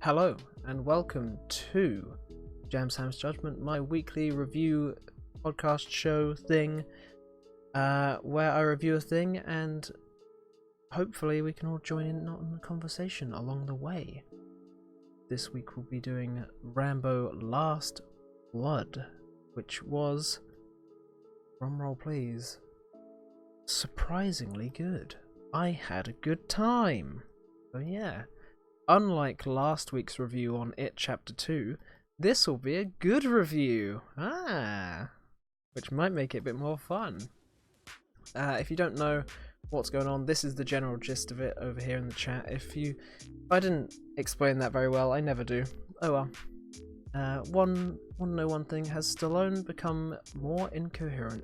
Hello and welcome to JamsHams Judgement, my weekly review podcast show thing, where I review a thing and hopefully we can all join in on the conversation along the way. This week we'll be doing Rambo Last Blood, which was, drumroll please, surprisingly good. I had a good time. So yeah. Unlike last week's review on It Chapter 2, this will be a good review. Which might make it a bit more fun. If you don't know what's going on, this is the general gist of it over here in the chat. If I didn't explain that very well, I never do. Oh well. One thing, has Stallone become more incoherent?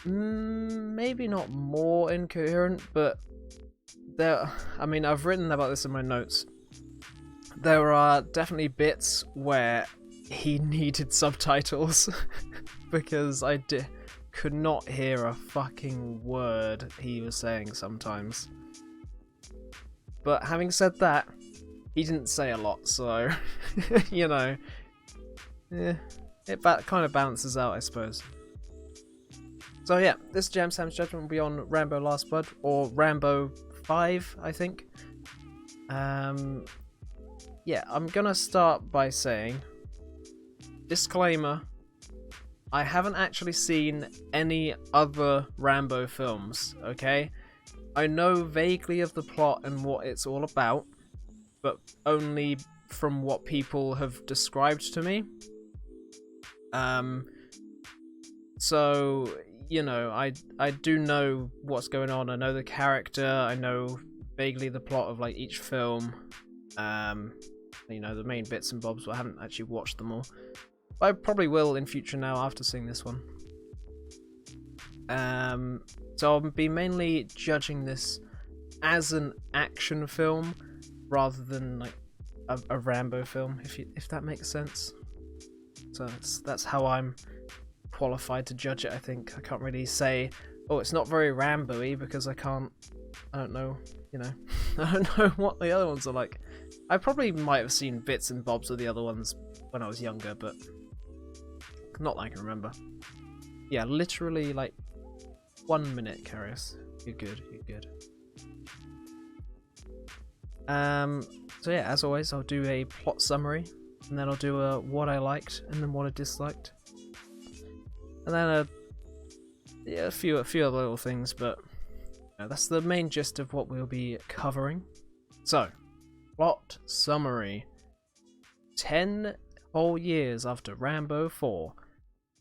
Maybe not more incoherent, but I've written about this in my notes. There are definitely bits where he needed subtitles because I could not hear a fucking word he was saying sometimes. But having said that, he didn't say a lot, so you know, it kind of balances out, I suppose. So yeah, this JamsHams Judgement will be on Rambo Last Blood, or Rambo 5, I think. Yeah, I'm gonna start by saying, disclaimer, I haven't actually seen any other Rambo films, okay? I know vaguely of the plot and what it's all about, but only from what people have described to me. So, you know, I do know what's going on. I know the character. I know vaguely the plot of like each film. You know, the main bits and bobs, but I haven't actually watched them all. But I probably will in future now after seeing this one. So I'll be mainly judging this as an action film rather than like a Rambo film, if that makes sense. So that's how I'm qualified to judge it. I think I can't really say, oh, it's not very Rambo-y, because I don't know, you know. I don't know what the other ones are like. I probably might have seen bits and bobs of the other ones when I was younger, but not that I can remember. Yeah, literally like 1 minute, Carius. You're good. So yeah, as always, I'll do a plot summary, and then I'll do a what I liked, and then what I disliked. And then a few other little things, but that's the main gist of what we'll be covering. So, plot summary. 10 whole years after Rambo 4,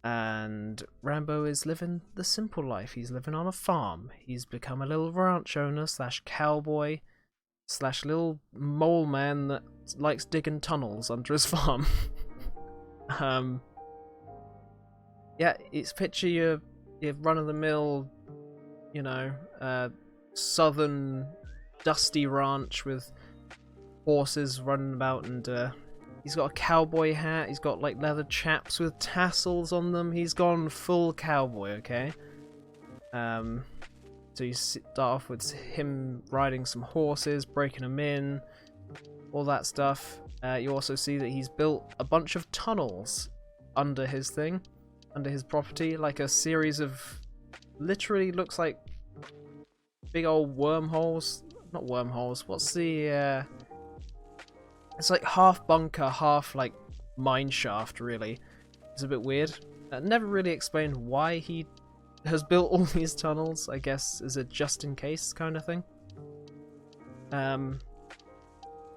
and Rambo is living the simple life. He's living on a farm. He's become a little ranch owner / cowboy / little mole man that likes digging tunnels under his farm. Yeah, it's picture your run-of-the-mill, you know, southern dusty ranch with horses running about, and he's got a cowboy hat. He's got like leather chaps with tassels on them. He's gone full cowboy, okay? So you start off with him riding some horses, breaking them in, all that stuff. You also see that he's built a bunch of tunnels under his property, like a series of, literally looks like big old wormholes. Not wormholes, what's the, it's like half bunker, half like mine shaft, really. It's a bit weird. Never really explained why he has built all these tunnels, I guess as a just in case kind of thing. But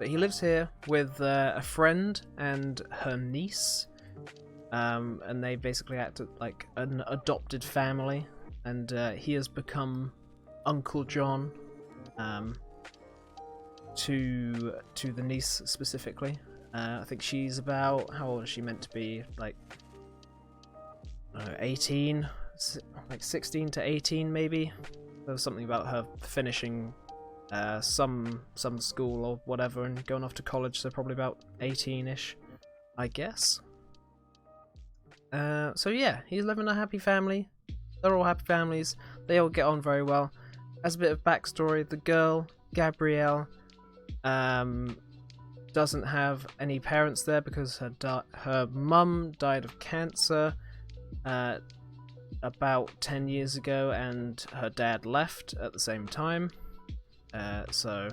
he lives here with a friend and her niece. And they basically act like an adopted family, and he has become Uncle John to the niece specifically. I think she's about, how old is she meant to be? Like 18, like 16 to 18 maybe. There was something about her finishing some school or whatever and going off to college, so probably about 18-ish, I guess. So yeah, he's living a happy family. They're all happy families. They all get on very well. As a bit of backstory, the girl, Gabrielle, doesn't have any parents there because her mum died of cancer about 10 years ago, and her dad left at the same time. So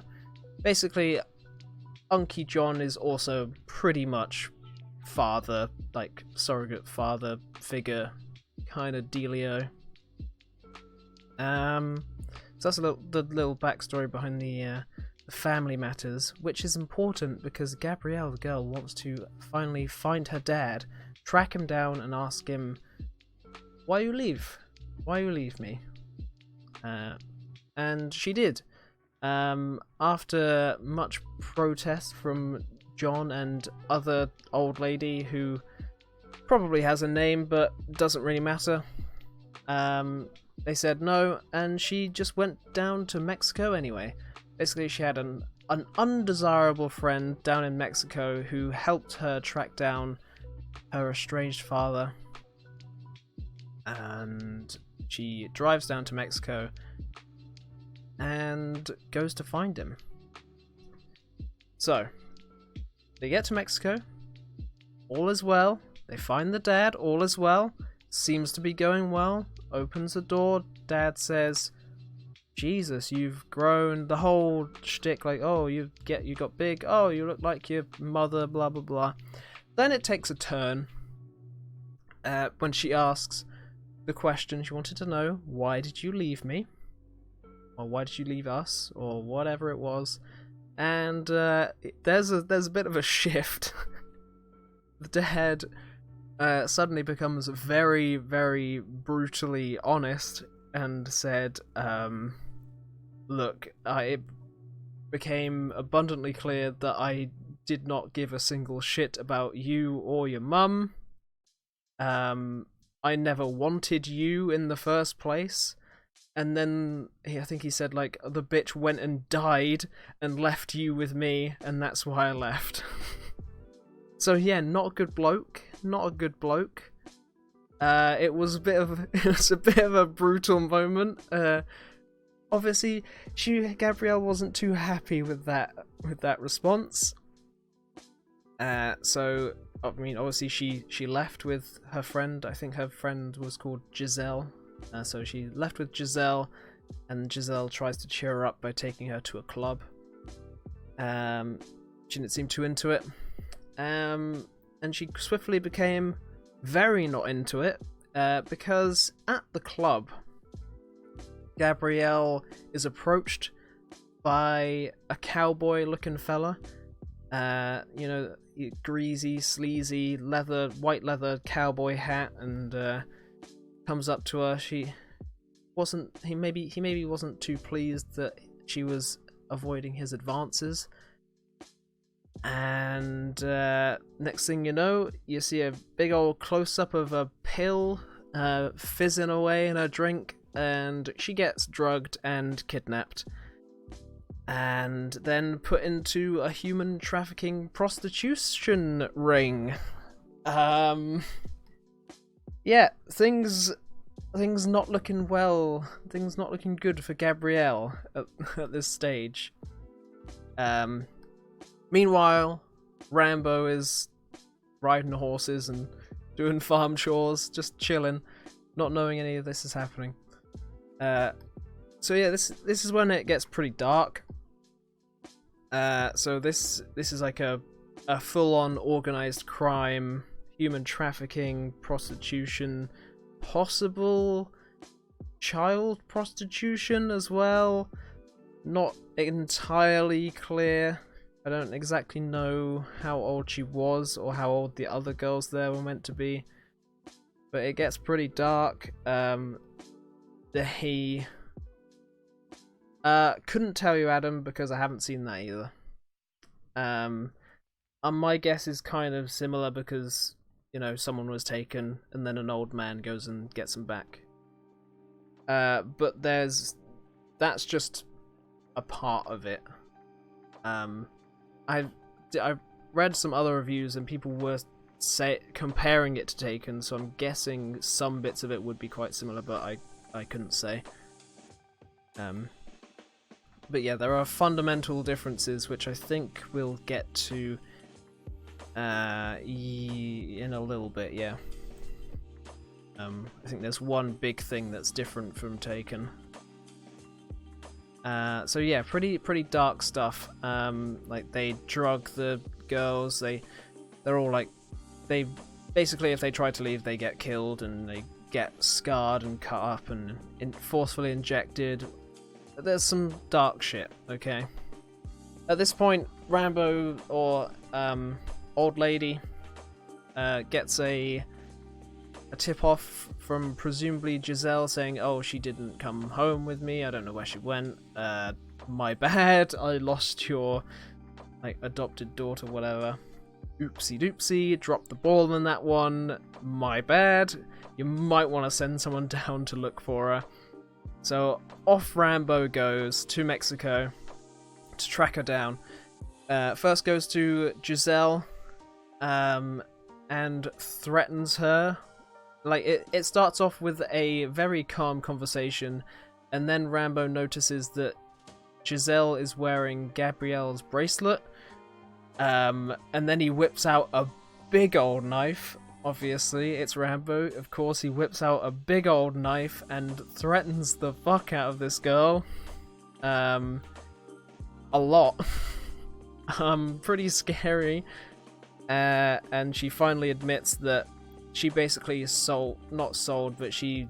basically, Unky John is also pretty much father, like surrogate father figure kind of dealio. So that's the little backstory behind the family matters, which is important because Gabrielle, the girl, wants to finally find her dad, track him down, and ask him, "Why you leave? Why you leave me?" And she did. After much protest from John and other old lady who probably has a name but doesn't really matter, they said no, and she just went down to Mexico anyway. Basically, she had an undesirable friend down in Mexico who helped her track down her estranged father, and she drives down to Mexico and goes to find him. So, they get to Mexico, all is well, they find the dad, all is well, seems to be going well, opens the door, dad says, "Jesus, you've grown," the whole shtick, like, "Oh, you got big, oh, you look like your mother, blah blah blah." Then it takes a turn when she asks the question she wanted to know, "Why did you leave me?" Or "Why did you leave us?" Or whatever it was. And there's a bit of a shift. The dad suddenly becomes very, very brutally honest and said, "Look, it became abundantly clear that I did not give a single shit about you or your mum. I never wanted you in the first place. And then I think he said, like, the bitch went and died and left you with me, and that's why I left." So yeah, not a good bloke. Not a good bloke. It was a bit of a brutal moment. Obviously, Gabrielle wasn't too happy with that response. So I mean, obviously she left with her friend. I think her friend was called Giselle. So she left with Giselle, and Giselle tries to cheer her up by taking her to a club. She didn't seem too into it. And she swiftly became very not into it, because at the club, Gabrielle is approached by a cowboy-looking fella. You know, greasy, sleazy, white leather cowboy hat, and comes up to her. He maybe wasn't too pleased that she was avoiding his advances. And next thing you know, you see a big old close-up of a pill fizzing away in her drink, and she gets drugged and kidnapped, and then put into a human trafficking prostitution ring. Yeah, things not looking well. Things not looking good for Gabrielle at this stage. Meanwhile, Rambo is riding horses and doing farm chores, just chilling, not knowing any of this is happening. So yeah, this is when it gets pretty dark. So this is like a full-on organized crime, human trafficking, prostitution, possible child prostitution as well. Not entirely clear. I don't exactly know how old she was or how old the other girls there were meant to be, but it gets pretty dark. He couldn't tell you, Adam, because I haven't seen that either. My guess is kind of similar because, you know, someone was taken and then an old man goes and gets them back. But that's just a part of it. I've read some other reviews and people were comparing it to Taken, so I'm guessing some bits of it would be quite similar, but I couldn't say. But yeah, there are fundamental differences which I think we'll get to in a little bit. Yeah. I think there's one big thing that's different from Taken. So yeah, pretty dark stuff. Like they drug the girls. They're all like, they basically, if they try to leave, they get killed and they get scarred and cut up and forcefully injected. There's some dark shit. Okay. At this point, Rambo or old lady gets a tip-off from presumably Giselle saying, oh, she didn't come home with me, I don't know where she went, my bad, I lost your like adopted daughter, whatever, oopsie doopsie, dropped the ball on that one, my bad, you might want to send someone down to look for her. So off Rambo goes to Mexico to track her down. First goes to Giselle and threatens her. Like, it starts off with a very calm conversation, and then Rambo notices that Giselle is wearing Gabrielle's bracelet, and then he whips out a big old knife. Obviously, it's Rambo. Of course, he whips out a big old knife and threatens the fuck out of this girl. A lot. Pretty scary. And she finally admits that she basically but she,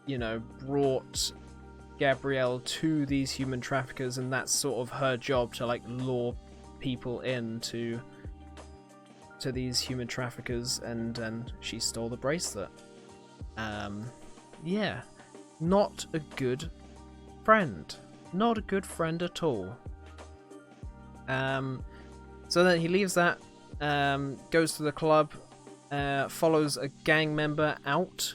you know, brought Gabrielle to these human traffickers, and that's sort of her job to like lure people into these human traffickers, and she stole the bracelet. Yeah, not a good friend. Not a good friend at all. So then he leaves that, goes to the club, follows a gang member out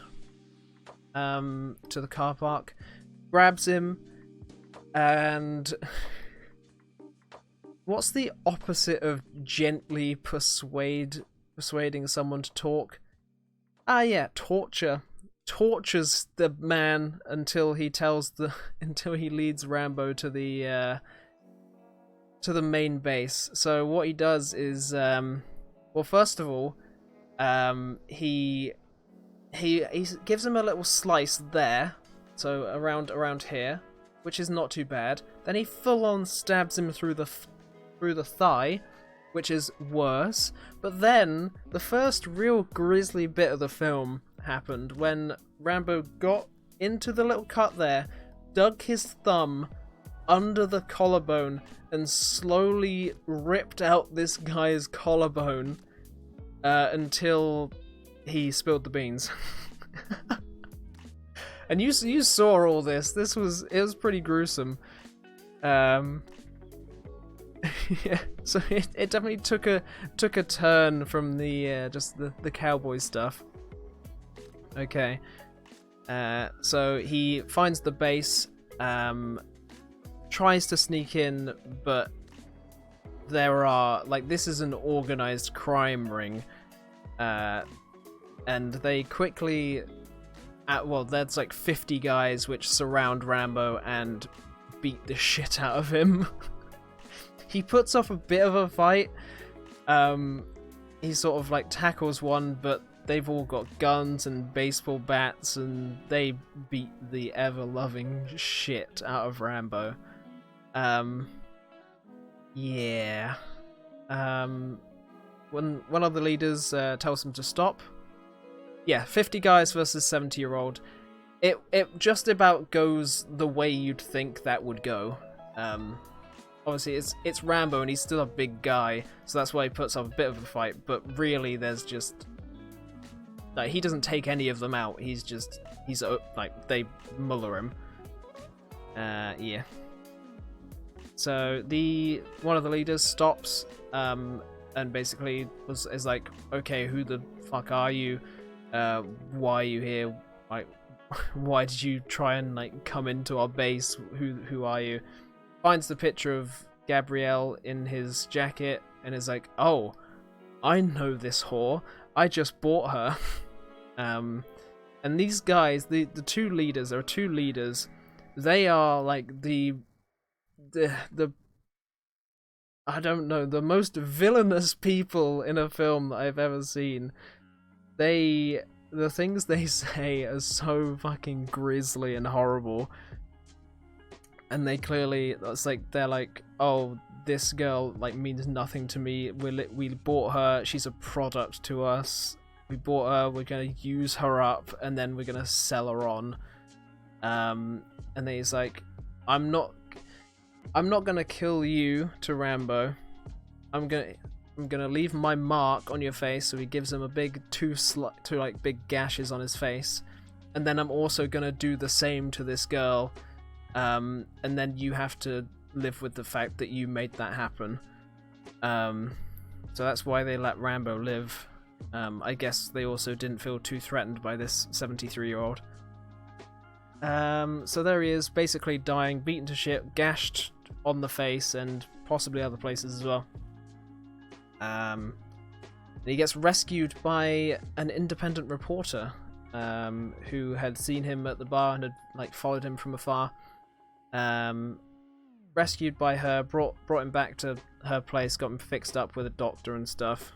to the car park, grabs him, and what's the opposite of gently persuading someone to talk? Ah, yeah, torture. Tortures the man until he leads Rambo to the main base. So what he does is, well, first of all, he gives him a little slice there, so around here, which is not too bad. Then he full on stabs him through the thigh, which is worse. But then the first real grisly bit of the film happened when Rambo got into the little cut there, dug his thumb under the collarbone, and slowly ripped out this guy's collarbone until he spilled the beans. And you saw all this. It was pretty gruesome. Yeah, so it definitely took a turn from the just the cowboy stuff. Okay. So he finds the base, tries to sneak in, but there are, like, this is an organized crime ring, and they quickly, there's like 50 guys which surround Rambo and beat the shit out of him. He puts off a bit of a fight. He sort of like tackles one, but they've all got guns and baseball bats, and they beat the ever-loving shit out of Rambo. Yeah. When one of the leaders tells him to stop. Yeah, 50 guys versus 70-year-old. It just about goes the way you'd think that would go. Obviously, it's Rambo, and he's still a big guy, so that's why he puts up a bit of a fight. But really, there's just, like, he doesn't take any of them out. He's like, they muller him. Yeah. So one of the leaders stops, and basically is like, okay, who the fuck are you? Why are you here? Like, why did you try and like come into our base? Who are you? Finds the picture of Gabrielle in his jacket and is like, oh, I know this whore. I just bought her. And these guys, the two leaders, there are two leaders. They are like the the I don't know, the most villainous people in a film that I've ever seen. The things they say are so fucking grisly and horrible. And they clearly, it's like, they're like, oh, this girl, like, means nothing to me. We bought her, she's a product to us. We bought her, we're gonna use her up, and then we're gonna sell her on. And then he's like, I'm not gonna kill you to Rambo. I'm gonna leave my mark on your face. So he gives him a big two big gashes on his face, and then I'm also gonna do the same to this girl. And then you have to live with the fact that you made that happen. So that's why they let Rambo live. I guess they also didn't feel too threatened by this 73-year-old. So there he is, basically dying, beaten to shit, gashed on the face, and possibly other places as well. He gets rescued by an independent reporter, who had seen him at the bar and had like followed him from afar. Rescued by her, brought him back to her place, got him fixed up with a doctor and stuff.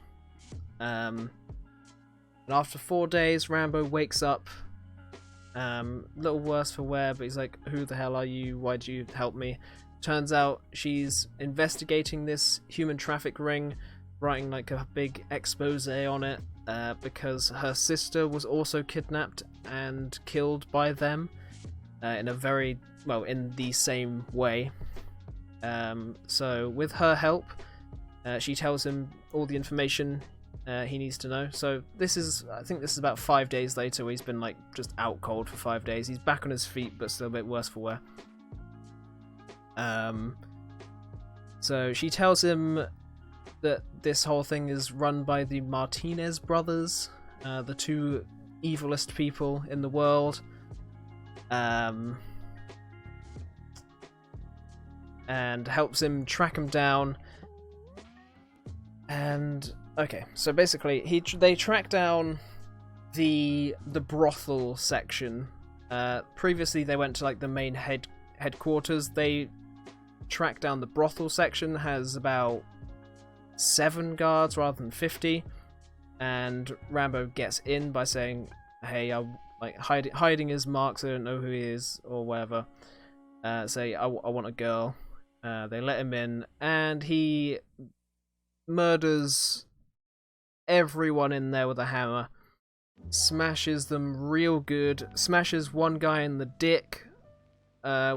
And after 4 days, Rambo wakes up. Little worse for wear, but he's like, who the hell are you? Why'd you help me? Turns out she's investigating this human traffic ring, writing like a big expose on it, because her sister was also kidnapped and killed by them, in a very, well, in the same way. So with her help, she tells him all the information he needs to know. So I think this is about 5 days later, where he's been like just out cold for 5 days. He's back on his feet, but still a bit worse for wear. So she tells him that this whole thing is run by the Martinez brothers, the two evilest people in the world. And helps him track him down. And okay, so basically they track down the brothel section. Previously they went to like the main headquarters. They track down the brothel section, has about 7 guards rather than 50, and Rambo gets in by saying, hey, I'm like hiding his marks, I don't know who he is or whatever. Say I want a girl. They let him in, and he murders everyone in there with a hammer. Smashes them real good. Smashes one guy in the dick,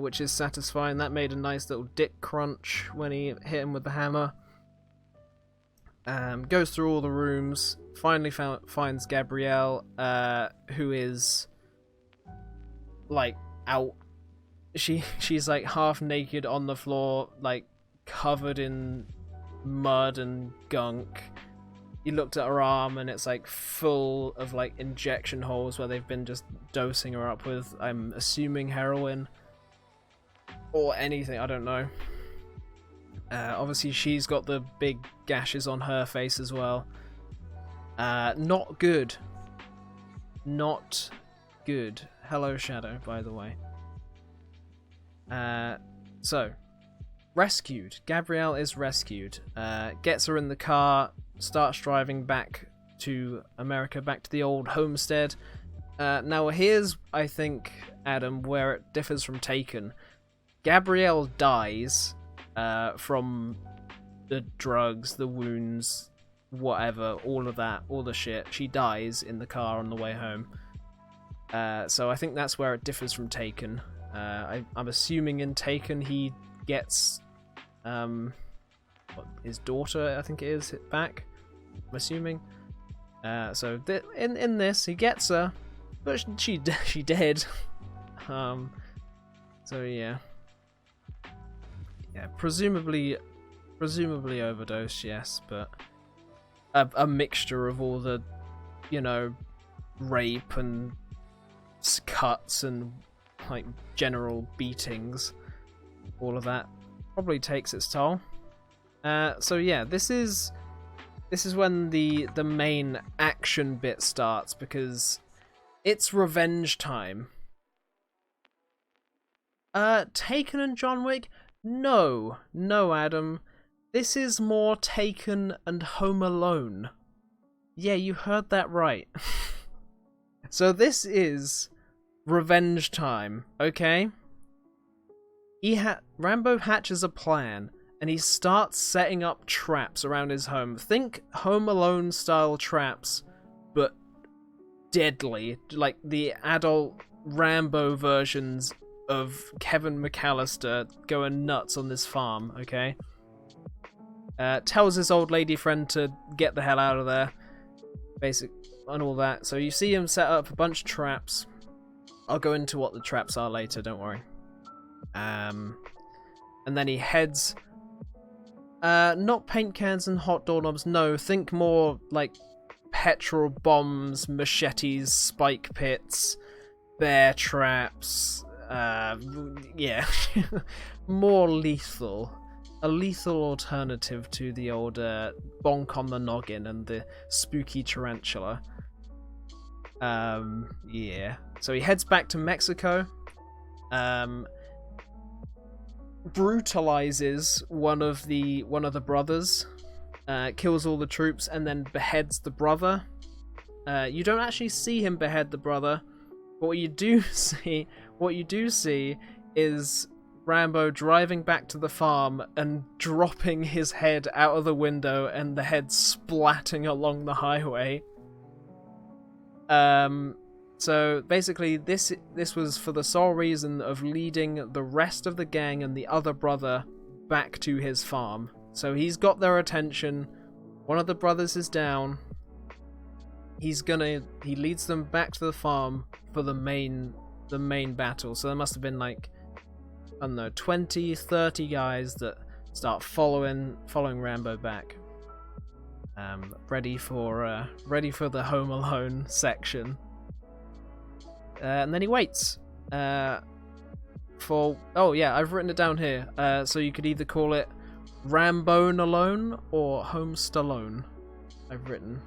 which is satisfying. That made a nice little dick crunch when he hit him with the hammer. Goes through all the rooms. Finally finds Gabrielle, who is like out. She's like half naked on the floor, like covered in mud and gunk. You looked at her arm and it's like full of like injection holes where they've been just dosing her up with, I'm assuming, heroin or anything, I don't know. Obviously she's got the big gashes on her face as well. Not good. Not good. Hello Shadow, by the way. So, rescued. Gabrielle is rescued. Gets her in the car, starts driving back to America, back to the old homestead. Now here's, I think, Adam, where it differs from Taken. Gabrielle dies from the drugs, the wounds, whatever, all of that, all the shit. She dies in the car on the way home. So I think that's where it differs from Taken. I'm assuming in Taken he gets his daughter, I think it is, back. I'm assuming. So in this he gets her, but she dead. So yeah, presumably overdose, yes, but a mixture of all the, rape and cuts and like general beatings, all of that probably takes its toll. So yeah, this is when the main action bit starts, because it's revenge time. Taken and John Wick, No, Adam. This is more Taken and Home Alone. Yeah, you heard that right. So this is revenge time, okay? Rambo hatches a plan, and he starts setting up traps around his home. Think Home Alone style traps, but deadly, like the adult Rambo versions of Kevin McAllister going nuts on this farm, okay? Tells his old lady friend to get the hell out of there, and all that. So you see him set up a bunch of traps. I'll go into what the traps are later, don't worry. And then he heads... not paint cans and hot doorknobs, no. Think more like petrol bombs, machetes, spike pits, bear traps. Yeah. More lethal. A lethal alternative to the old bonk on the noggin and the spooky tarantula. Yeah. So he heads back to Mexico. Brutalizes one of the brothers, kills all the troops, and then beheads the brother. You don't actually see him behead the brother, but what you do see is Rambo driving back to the farm and dropping his head out of the window, and the head splatting along the highway. So basically this was for the sole reason of leading the rest of the gang and the other brother back to his farm. So he's got their attention. One of the brothers is down. He leads them back to the farm for the main battle. So there must have been like, I don't know, 20, 30 guys that start following Rambo back. Ready for the Home Alone section. And then he waits for... Oh yeah, I've written it down here. So you could either call it Rambo Alone or Home Stallone. I've written.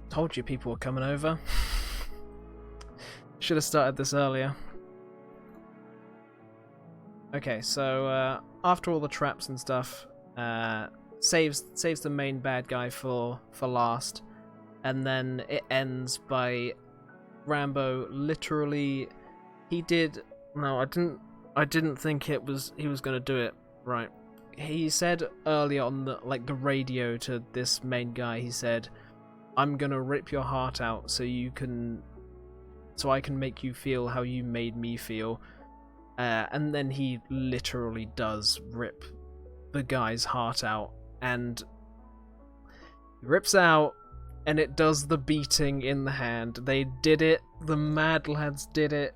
Told you people were coming over. Should have started this earlier. Okay, so after all the traps and stuff, saves the main bad guy for last, and then it ends by Rambo literally. I didn't think he was gonna do it right. He said earlier on the radio to this main guy. He said, "I'm gonna rip your heart out so I can make you feel how you made me feel." And then he literally does rip the guy's heart out, and he rips out, and it does the beating in the hand. They did it. The Mad Lads did it.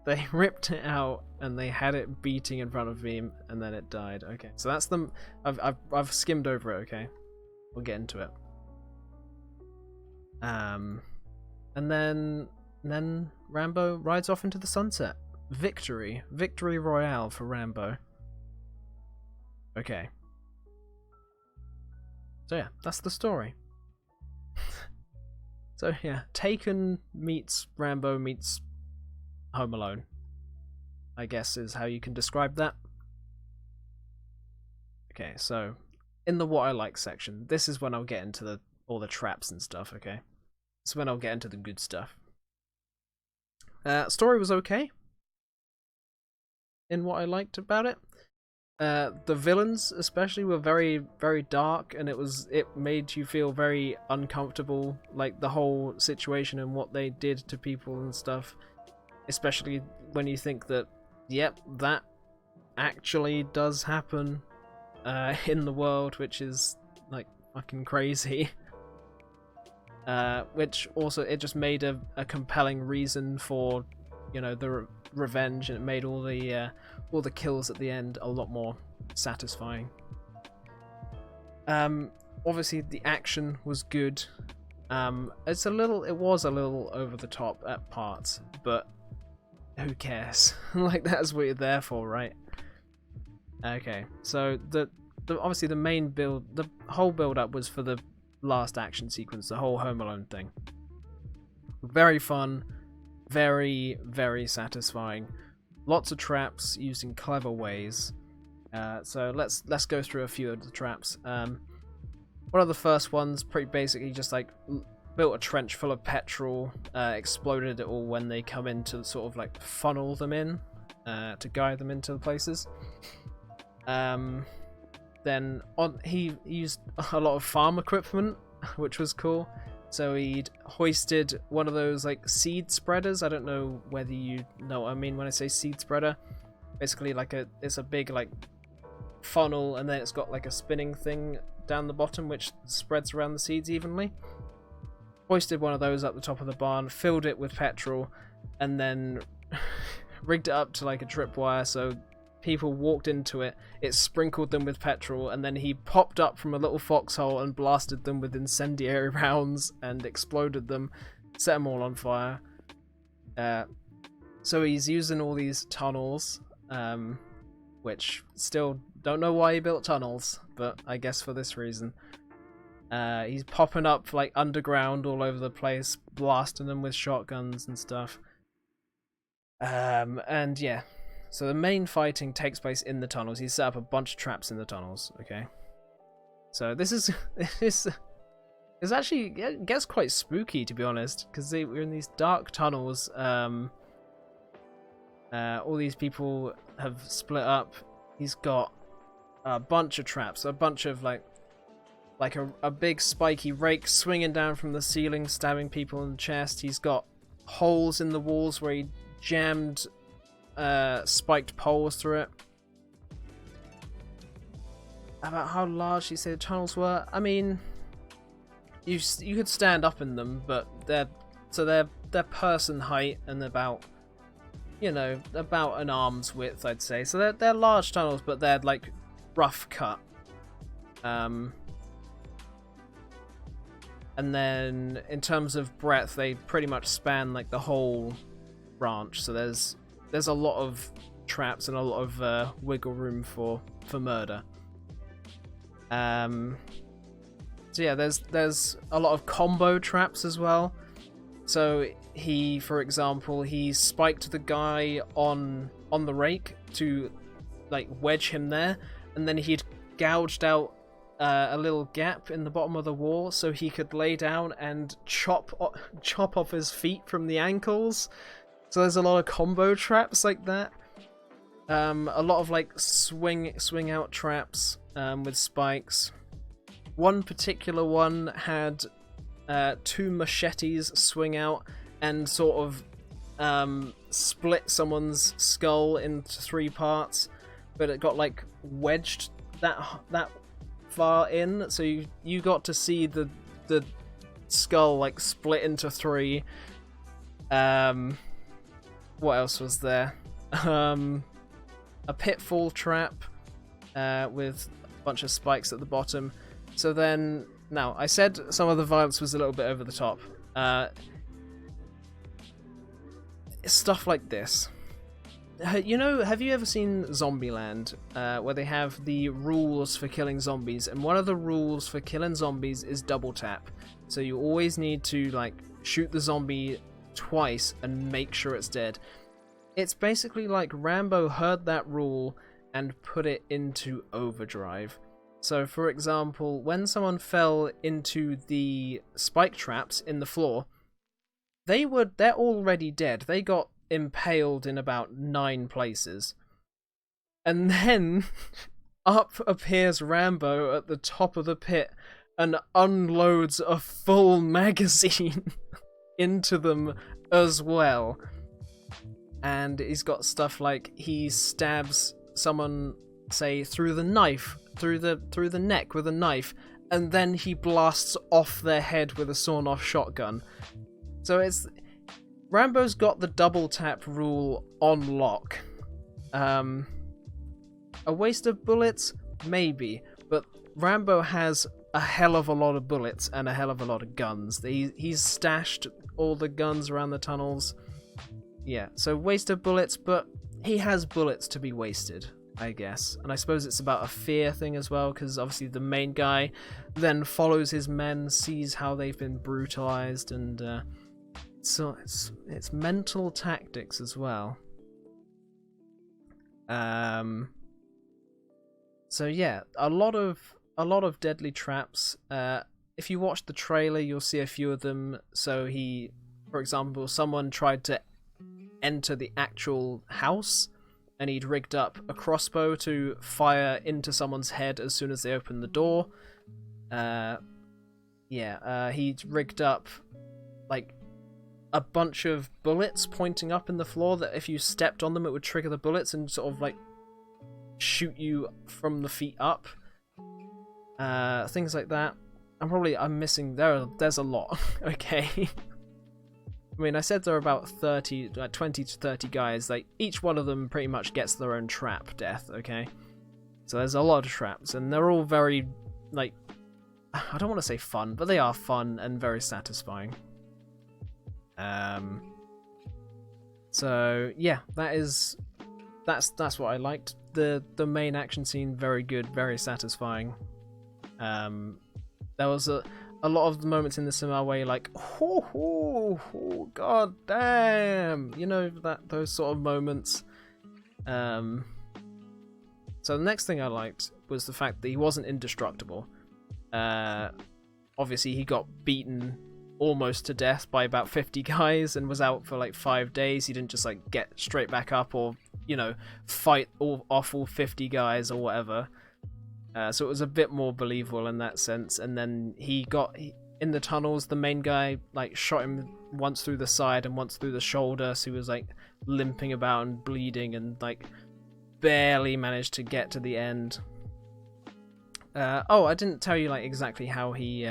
They ripped it out, and they had it beating in front of him, and then it died. Okay, so that's the. I've skimmed over it. Okay, we'll get into it. And then Rambo rides off into the sunset. Victory royale for Rambo. Okay. So yeah, that's the story. So yeah, Taken meets Rambo meets Home Alone, I guess is how you can describe that. Okay, so in the what I like section, this is when I'll get into all the traps and stuff, okay? This is when I'll get into the good stuff. Story was okay. In what I liked about it. The villains especially were very, very dark, and it made you feel very uncomfortable, like the whole situation and what they did to people and stuff. Especially when you think that, yep, that actually does happen in the world, which is like fucking crazy. Which also, it just made a compelling reason for, the revenge, and it made all the kills at the end a lot more satisfying. Obviously the action was good. It was a little over the top at parts, but who cares? Like, that's what you're there for, right? Okay, so obviously the main build, the whole build up was for the last action sequence, the whole Home Alone thing. Very fun, very, very satisfying. Lots of traps used in clever ways. So let's go through a few of the traps. One of the first ones, pretty basically just like built a trench full of petrol, exploded it all when they come in to sort of like funnel them in, to guide them into the places. Then he used a lot of farm equipment, which was cool. So he'd hoisted one of those like seed spreaders. I don't know whether you know what I mean when I say seed spreader. Basically, like it's a big like funnel, and then it's got like a spinning thing down the bottom which spreads around the seeds evenly. Hoisted one of those up the top of the barn, filled it with petrol, and then rigged it up to like a tripwire so people walked into it, it sprinkled them with petrol, and then he popped up from a little foxhole and blasted them with incendiary rounds and exploded them, set them all on fire. So he's using all these tunnels, which still don't know why he built tunnels, but I guess for this reason. He's popping up like underground all over the place, blasting them with shotguns and stuff. And yeah. So the main fighting takes place in the tunnels. He's set up a bunch of traps in the tunnels, okay? So this is it's actually, it gets quite spooky, to be honest, because we're in these dark tunnels. All these people have split up. He's got a bunch of traps, a bunch of like a big spiky rake swinging down from the ceiling, stabbing people in the chest. He's got holes in the walls where he jammed spiked poles through it. About how large he said the tunnels were, I mean, you could stand up in them, but they're person height and about, you know, about an arm's width, I'd say. So they're large tunnels, but they're like rough cut. And then in terms of breadth, they pretty much span like the whole ranch. So there's a lot of traps and a lot of wiggle room for murder. So yeah, there's a lot of combo traps as well. So for example, he spiked the guy on the rake to like wedge him there, and then he'd gouged out a little gap in the bottom of the wall so he could lay down and chop off his feet from the ankles. So there's a lot of combo traps like that. A lot of like swing out traps with spikes. One particular one had 2 machetes swing out and sort of split someone's skull into 3 parts, but it got like wedged that far in, so you got to see the skull like split into 3. What else was there? A pitfall trap with a bunch of spikes at the bottom. So then, now, I said some of the violence was a little bit over the top. Stuff like this. You know, have you ever seen Zombieland, where they have the rules for killing zombies? And one of the rules for killing zombies is double tap. So you always need to, like, shoot the zombie twice and make sure it's dead. It's basically like Rambo heard that rule and put it into overdrive. So, for example, when someone fell into the spike traps in the floor, they're already dead. They got impaled in about 9 places. And then up appears Rambo at the top of the pit and unloads a full magazine into them as well. And he's got stuff like he stabs someone, say, through the neck with a knife, and then he blasts off their head with a sawn-off shotgun. So Rambo's got the double tap rule on lock. A waste of bullets? Maybe, but Rambo has a hell of a lot of bullets and a hell of a lot of guns. He's stashed all the guns around the tunnels. Yeah, so waste of bullets, but he has bullets to be wasted, I guess. And I suppose it's about a fear thing as well, because obviously the main guy then follows his men, sees how they've been brutalized, and so it's mental tactics as well. So yeah, a lot of deadly traps. If you watch the trailer, you'll see a few of them. So for example, someone tried to enter the actual house, and he'd rigged up a crossbow to fire into someone's head as soon as they opened the door. He'd rigged up like a bunch of bullets pointing up in the floor that if you stepped on them, it would trigger the bullets and sort of like shoot you from the feet up. Things like that. I'm missing. There's a lot. Okay. I mean, I said there are about 20 to 30 guys. Like, each one of them pretty much gets their own trap death, okay? So there's a lot of traps, and they're all very, like, I don't want to say fun, but they are fun and very satisfying. So yeah, that's what I liked. The main action scene, very good, very satisfying. There was a lot of the moments in the cinema where you're like, oh, god damn, you know, those sort of moments. So the next thing I liked was the fact that he wasn't indestructible. Obviously he got beaten almost to death by about 50 guys and was out for like 5 days. He didn't just like get straight back up or, you know, fight off all 50 guys or whatever. So it was a bit more believable in that sense. And then in the tunnels, the main guy like shot him once through the side and once through the shoulder, so he was like limping about and bleeding and like barely managed to get to the end. I didn't tell you like exactly how he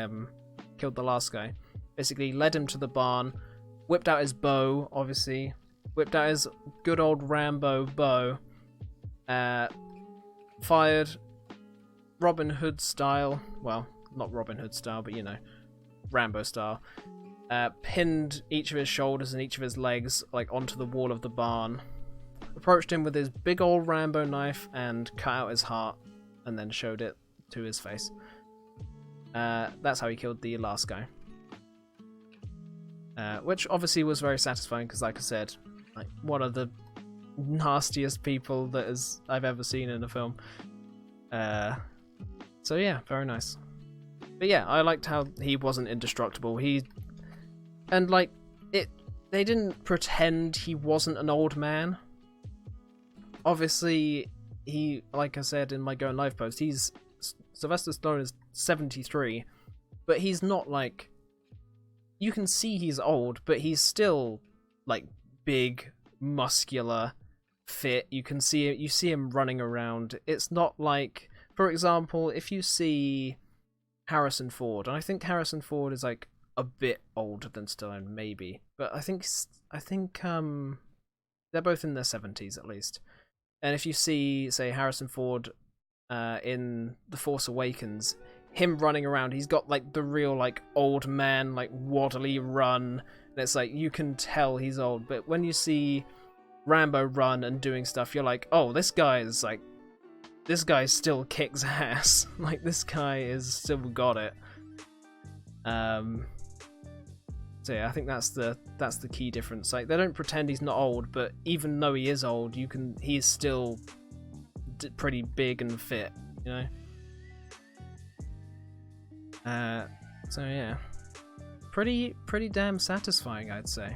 killed the last guy. Basically led him to the barn, whipped out his bow, obviously, whipped out his good old Rambo bow, fired Robin Hood style, well, not Robin Hood style, but you know, Rambo style, pinned each of his shoulders and each of his legs like onto the wall of the barn, approached him with his big old Rambo knife and cut out his heart, and then showed it to his face. That's how he killed the last guy. Which obviously was very satisfying because, like I said, like one of the nastiest people I've ever seen in a film. So yeah, very nice. But yeah, I liked how he wasn't indestructible. They didn't pretend he wasn't an old man. Obviously, like I said in my Going Live post, Sylvester Stallone is 73, but he's not like, you can see he's old, but he's still like big, muscular, fit. You see him running around. It's not like, for example, if you see Harrison Ford, and I think Harrison Ford is like a bit older than Stallone, maybe, but I think they're both in their 70s at least. And if you see, say, Harrison Ford in The Force Awakens, him running around, he's got like the real like old man like waddly run, and it's like you can tell he's old. But when you see Rambo run and doing stuff, you're like, oh, this guy still kicks ass. Like, this guy is still got it. So yeah, I think that's the key difference. Like, they don't pretend he's not old, but even though he is old, he's still pretty big and fit, you know. So yeah, pretty damn satisfying, I'd say.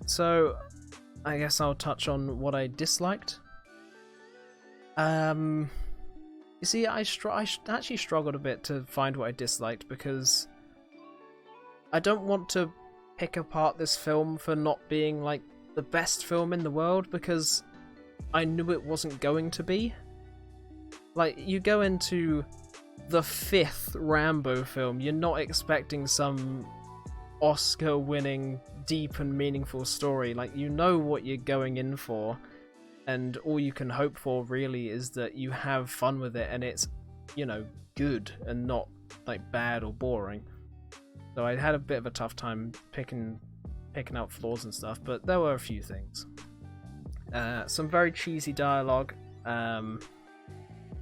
So I guess I'll touch on what I disliked. You see, I actually struggled a bit to find what I disliked, because I don't want to pick apart this film for not being like the best film in the world, because I knew it wasn't going to be. Like, you go into the 5th Rambo film, you're not expecting some Oscar-winning, deep and meaningful story. Like, you know what you're going in for, and all you can hope for really is that you have fun with it and it's, you know, good and not like bad or boring. So I had a bit of a tough time picking out flaws and stuff, but there were a few things. Some very cheesy dialogue,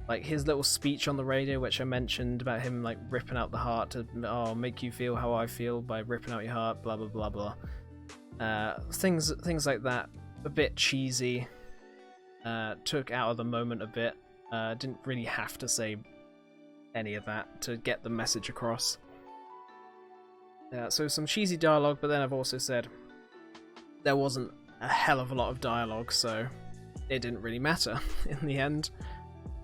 like his little speech on the radio, which I mentioned about him like ripping out the heart to make you feel how I feel by ripping out your heart, blah blah blah blah. Things like that, a bit cheesy. Took out of the moment a bit. Didn't really have to say any of that to get the message across. So some cheesy dialogue, but then I've also said there wasn't a hell of a lot of dialogue, so it didn't really matter in the end.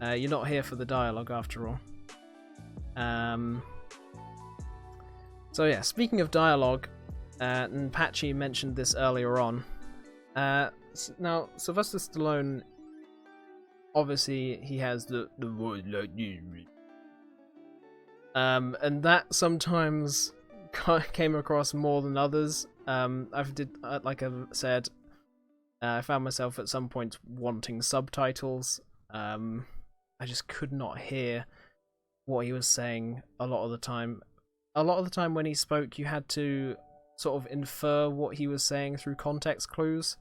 You're not here for the dialogue after all. So yeah, speaking of dialogue, and Patchy mentioned this earlier on. Now, Sylvester Stallone, obviously, he has the voice like you. And that sometimes came across more than others. Like I've said, I found myself at some point wanting subtitles. I just could not hear what he was saying a lot of the time. A lot of the time when he spoke, you had to sort of infer what he was saying through context clues,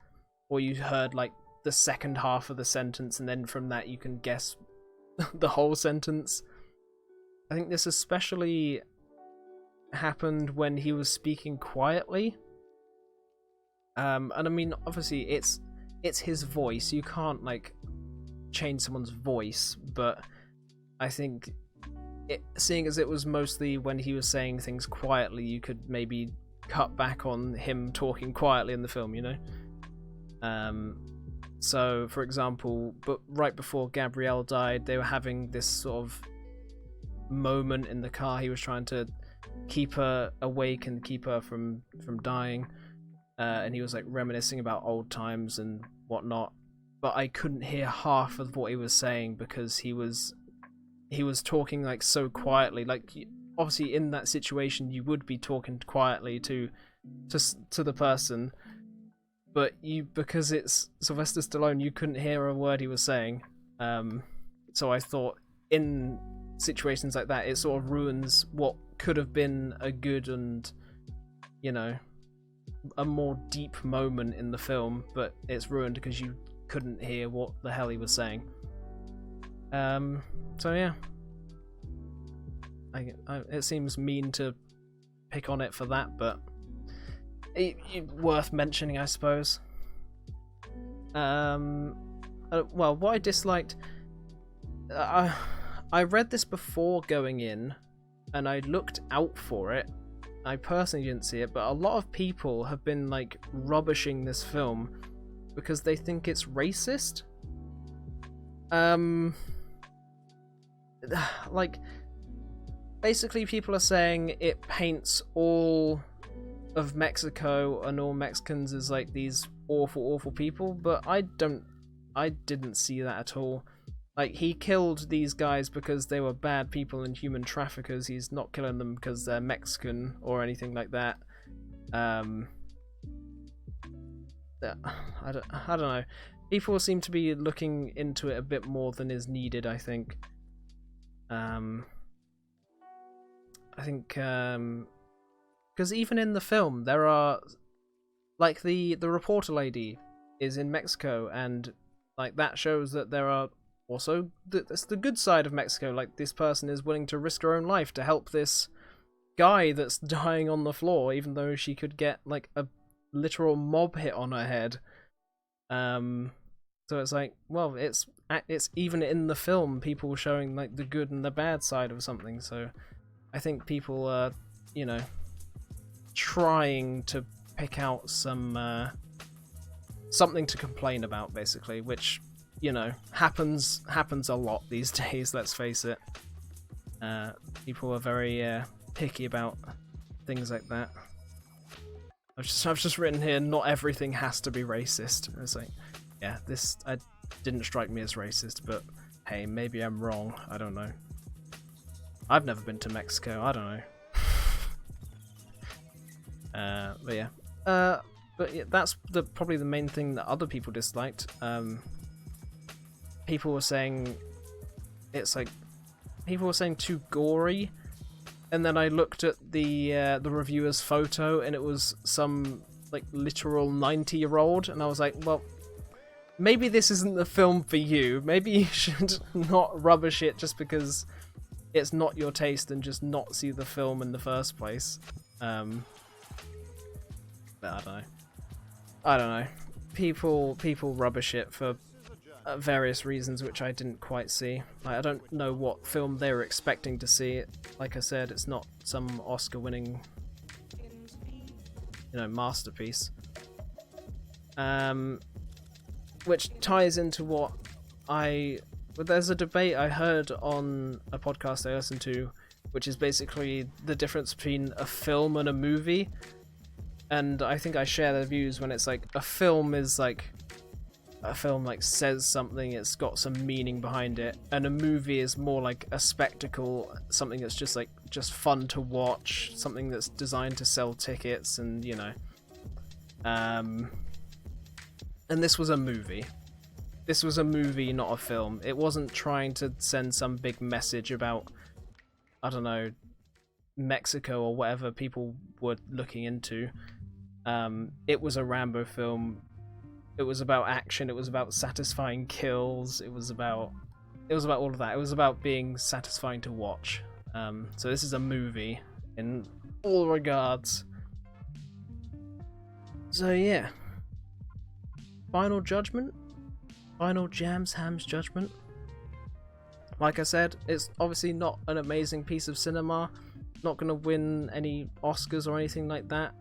or you heard like the second half of the sentence, and then from that you can guess the whole sentence. I think this especially happened when he was speaking quietly. And I mean, obviously it's his voice. You can't like change someone's voice, but I think seeing as it was mostly when he was saying things quietly, you could maybe cut back on him talking quietly in the film, you know? So, for example, but right before Gabrielle died, they were having this sort of moment in the car. He was trying to keep her awake and keep her from dying, and he was like reminiscing about old times and whatnot. But I couldn't hear half of what he was saying because he was talking like so quietly. Like obviously in that situation you would be talking quietly to the person, but because it's Sylvester Stallone, you couldn't hear a word he was saying. So I thought in situations like that, it sort of ruins what could have been a good and, you know, a more deep moment in the film, but it's ruined because you couldn't hear what the hell he was saying. So yeah, it seems mean to pick on it for that, but worth mentioning, I suppose. Well, what I disliked, I read this before going in, and I looked out for it. I personally didn't see it, but a lot of people have been like rubbishing this film because they think it's racist. Like, basically people are saying it paints all of Mexico and all Mexicans as like these awful people, but I didn't see that at all. Like, he killed these guys because they were bad people and human traffickers. He's not killing them because they're Mexican or anything like that. I don't know. People seem to be looking into it a bit more than is needed, I think. I think because even in the film there are like the reporter lady is in Mexico, and like that shows that there are also that's the good side of Mexico. Like, this person is willing to risk her own life to help this guy that's dying on the floor, even though she could get like a literal mob hit on her head. So it's like, well, it's even in the film people showing like the good and the bad side of something. So I think people are, you know, trying to pick out some something to complain about, basically, which, you know, happens a lot these days. Let's face it. People are very picky about things like that. I've just written here, not everything has to be racist. It's like, yeah, this didn't strike me as racist, but hey, maybe I'm wrong. I don't know. I've never been to Mexico. I don't know. But yeah, that's probably the main thing that other people disliked. people were saying it's like people were saying too gory, and then I looked at the reviewer's photo, and it was some like literal 90-year-old, and I was like, well, maybe this isn't the film for you. Maybe you should not rubbish it just because it's not your taste, and just not see the film in the first place. But I don't know. People rubbish it for various reasons, which I didn't quite see. Like, I don't know what film they were expecting to see. Like I said, it's not some Oscar-winning, masterpiece. Which ties into what there's a debate I heard on a podcast I listened to, which is basically the difference between a film and a movie. And I think I share their views when it's like a film says something, it's got some meaning behind it, and a movie is more like a spectacle, something that's just fun to watch, something that's designed to sell tickets, and and this was a movie. This was a movie, not a film. It wasn't trying to send some big message about, I don't know, Mexico or whatever people were looking into. It was a Rambo film. It was about action. It was about satisfying kills. It was about all of that. It was about being satisfying to watch. So this is a movie in all regards. So yeah. Final judgment? Final JamsHams Judgement? Like I said, it's obviously not an amazing piece of cinema. Not going to win any Oscars or anything like that.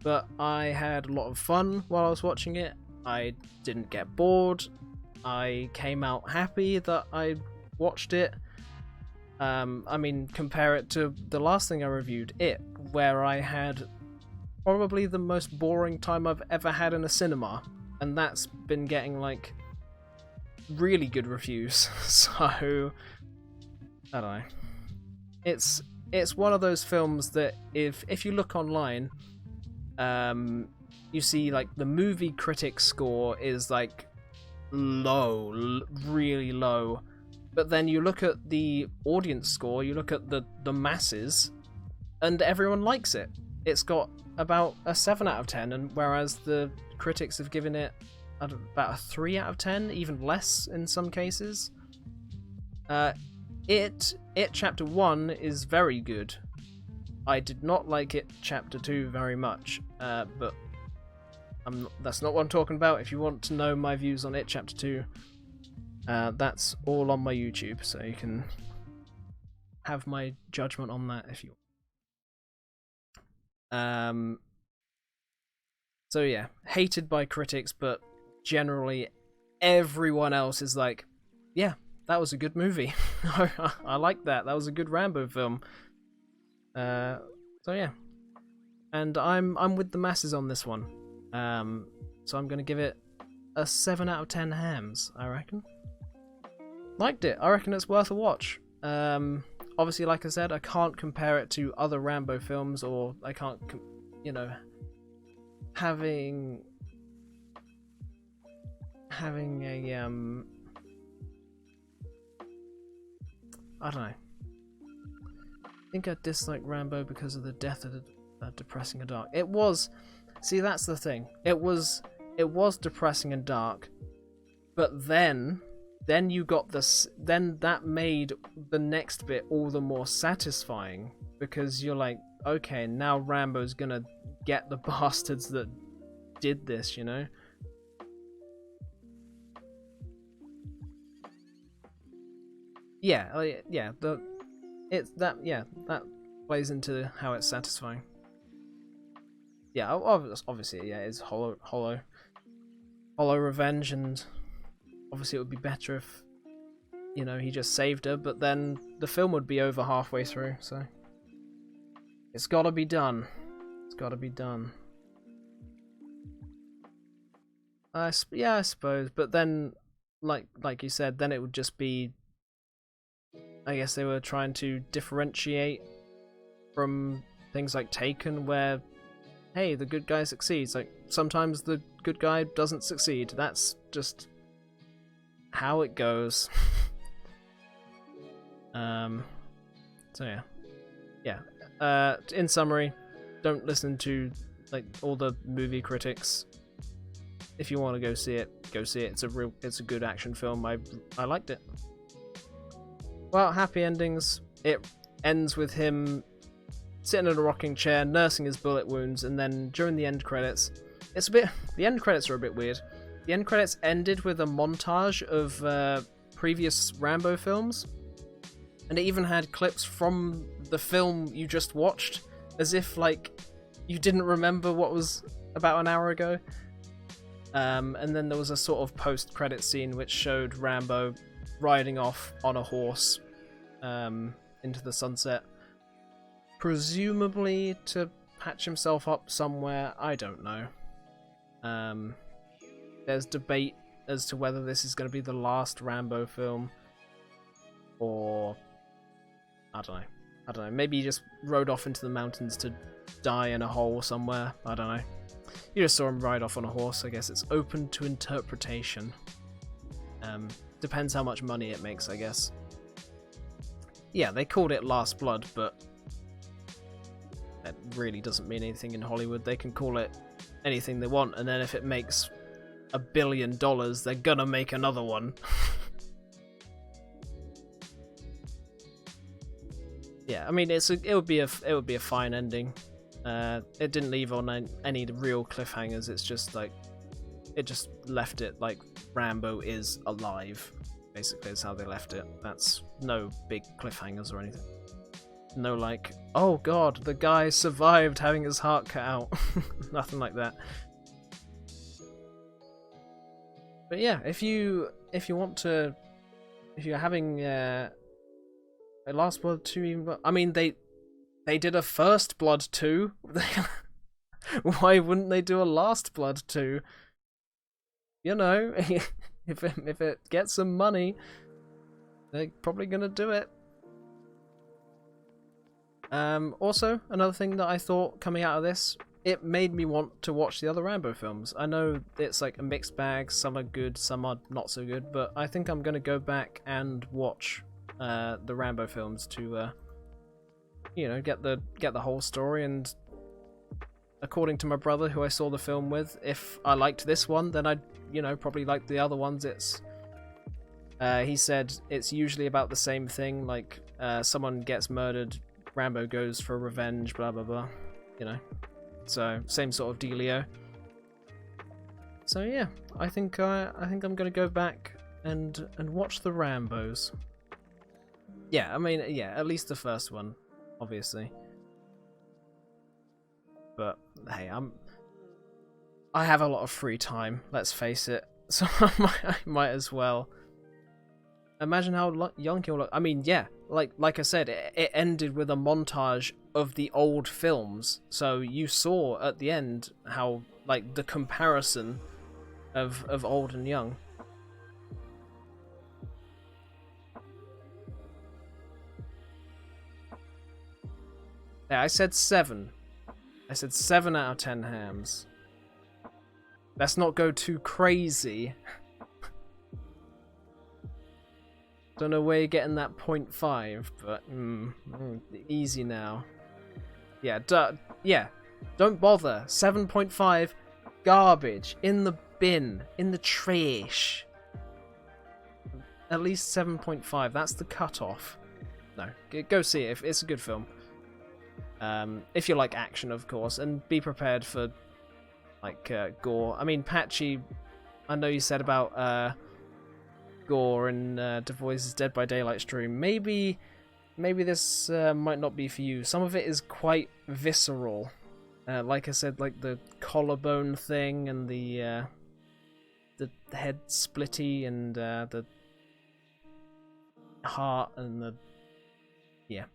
But I had a lot of fun while I was watching it. I didn't get bored. I came out happy that I watched it. I mean, compare it to the last thing I reviewed, It, where I had probably the most boring time I've ever had in a cinema. And that's been getting, like, really good reviews. So, I don't know. It's one of those films that if you look online, you see like the movie critic score is like low, really low, but then you look at the audience score, you look at the masses, and everyone likes it. It's got about a 7 out of 10, and whereas the critics have given it about a 3 out of 10, even less in some cases. It Chapter 1 is very good. I did not like It Chapter 2 very much, but that's not what I'm talking about. If you want to know my views on It Chapter 2, that's all on my YouTube, so you can have my judgment on that if you want. So yeah, hated by critics, but generally everyone else is like, yeah, that was a good movie. I like that. That was a good Rambo film. So yeah, and I'm with the masses on this one. So I'm gonna give it a 7 out of 10 hams. I reckon. Liked it. I reckon it's worth a watch. Obviously, like I said, I can't compare it to other Rambo films, or I can't, having a I don't know. I think I dislike Rambo because of the death of the depressing and dark. It was, see, that's the thing. It was depressing and dark, but then you got this. Then that made the next bit all the more satisfying, because you're like, okay, now Rambo's gonna get the bastards that did this, you know? Yeah, yeah. That plays into how it's satisfying. Yeah, obviously, yeah, it's hollow revenge, and obviously it would be better if, he just saved her, but then the film would be over halfway through, so it's gotta be done. It's gotta be done. Yeah, I suppose, but then, like you said, then it would just be, I guess they were trying to differentiate from things like Taken, where, hey, the good guy succeeds. Like, sometimes the good guy doesn't succeed. That's just how it goes. So in summary, don't listen to like all the movie critics. If you want to go see it, go see it. It's a good action film. I liked it. Well, happy endings. It ends with him sitting in a rocking chair, nursing his bullet wounds, and then during the end credits, the end credits are a bit weird. The end credits ended with a montage of previous Rambo films, and it even had clips from the film you just watched, as if like you didn't remember what was about an hour ago. And then there was a sort of post-credit scene which showed Rambo riding off on a horse into the sunset, presumably to patch himself up somewhere. I don't know. There's debate as to whether this is going to be the last Rambo film, or I don't know. Maybe he just rode off into the mountains to die in a hole somewhere. I don't know. You just saw him ride off on a horse. I guess it's open to interpretation. Depends how much money it makes, I guess. Yeah, they called it Last Blood, but that really doesn't mean anything in Hollywood. They can call it anything they want, and then if it makes $1 billion, they're gonna make another one. Yeah, I mean, it would be a fine ending. It didn't leave on any real cliffhangers. It's just like it just left it like Rambo is alive. Basically, is how they left it. That's no big cliffhangers or anything. No like, oh god, the guy survived having his heart cut out. Nothing like that. But yeah, if you're having a Last Blood 2, even, I mean they did a First Blood 2. Why wouldn't they do a Last Blood 2? You know, if it gets some money, they're probably gonna do it. Also, another thing that I thought coming out of this, it made me want to watch the other Rambo films. I know it's like a mixed bag, some are good, some are not so good, but I think I'm gonna go back and watch the Rambo films to get the whole story. And according to my brother, who I saw the film with, if I liked this one, then I'd probably like the other ones. He said it's usually about the same thing, like someone gets murdered, Rambo goes for revenge, blah blah blah, so same sort of dealio. So yeah, I think I'm gonna go back and watch the Rambos. Yeah, I mean, yeah, at least the first one, obviously. But hey, I have a lot of free time, let's face it, so I might as well. Imagine how young he'll look. I mean, yeah, like I said, it ended with a montage of the old films, so you saw at the end how, like, the comparison of old and young. Yeah, I said 7. I said 7 out of 10 hams. Let's not go too crazy. Don't know where you're getting that 0.5, but easy now. Yeah, don't bother. 7.5, garbage, in the bin, in the trash. At least 7.5, that's the cutoff. No, go see it. It's a good film. If you like action, of course, and be prepared for like gore. I mean, Patchy, I know you said about gore and DeVoice's Dead by Daylight stream. Maybe this might not be for you. Some of it is quite visceral. Like I said, like the collarbone thing and the head splitty and the heart and the yeah.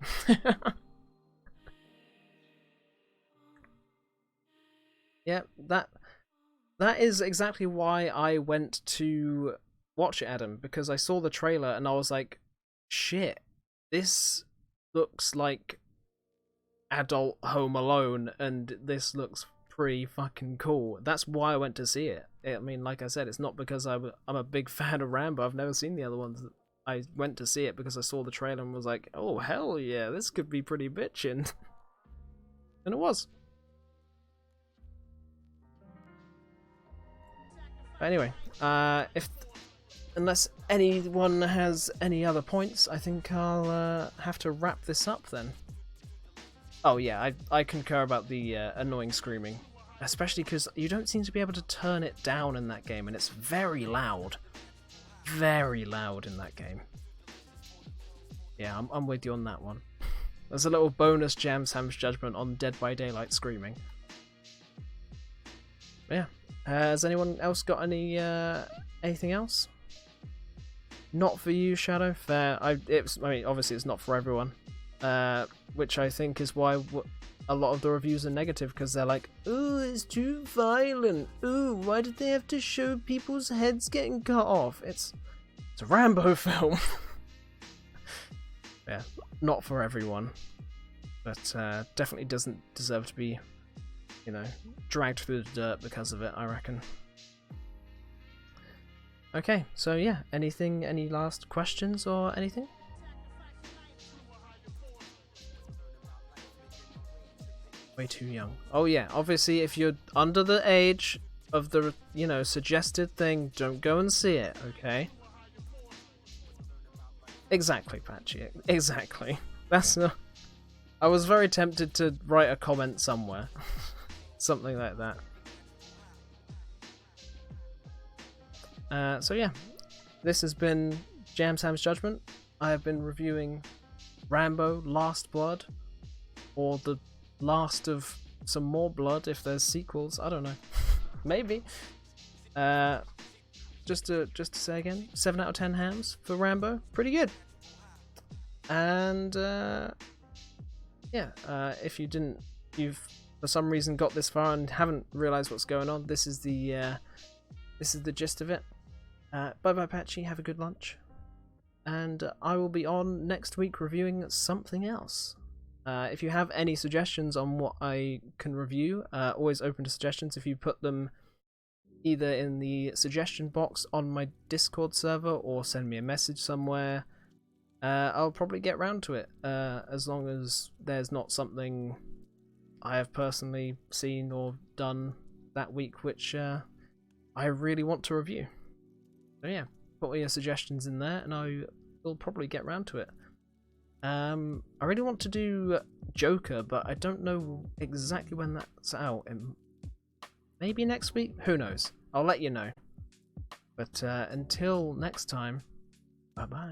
Yeah, that is exactly why I went to watch it, Adam, because I saw the trailer and I was like, shit, this looks like adult Home Alone, and this looks pretty fucking cool. That's why I went to see it. I mean, like I said, it's not because I'm a big fan of Rambo. I've never seen the other ones. I went to see it because I saw the trailer and was like, oh, hell yeah, this could be pretty bitchin'. And it was. But anyway, unless anyone has any other points, I think I'll have to wrap this up then. Oh yeah, I concur about the annoying screaming. Especially because you don't seem to be able to turn it down in that game, and it's very loud. Very loud in that game. Yeah, I'm with you on that one. There's a little bonus JamsHams Judgement on Dead by Daylight screaming. But yeah. Has anyone else got anything else? Not for you, Shadow. Fair. I mean, obviously it's not for everyone. Which I think is why a lot of the reviews are negative, because they're like, ooh, it's too violent. Ooh, why did they have to show people's heads getting cut off? It's a Rambo film. Yeah, not for everyone. But definitely doesn't deserve to be, you know, dragged through the dirt because of it, I reckon. Okay, so yeah, any last questions or anything? Way too young. Oh yeah, obviously if you're under the age of the, you know, suggested thing, don't go and see it, okay? Exactly, Patchy. Exactly. That's not... I was very tempted to write a comment somewhere. Something like that. So yeah, this has been JamsHams Judgement. I have been reviewing Rambo Last Blood, or the last of some more blood if there's sequels. I don't know. Maybe. Just to say again, 7 out of 10 hams for Rambo. Pretty good. And yeah, if you've for some reason got this far and haven't realized what's going on, this is the gist of it. Bye bye, Patchy. Have a good lunch. And I will be on next week reviewing something else. If you have any suggestions on what I can review, always open to suggestions. If you put them either in the suggestion box on my Discord server or send me a message somewhere, I'll probably get round to it, as long as there's not something I have personally seen or done that week which I really want to review. So yeah, put all your suggestions in there and I will probably get round to it. I really want to do Joker, but I don't know exactly when that's out. Maybe next week? Who knows? I'll let you know. But until next time, bye-bye.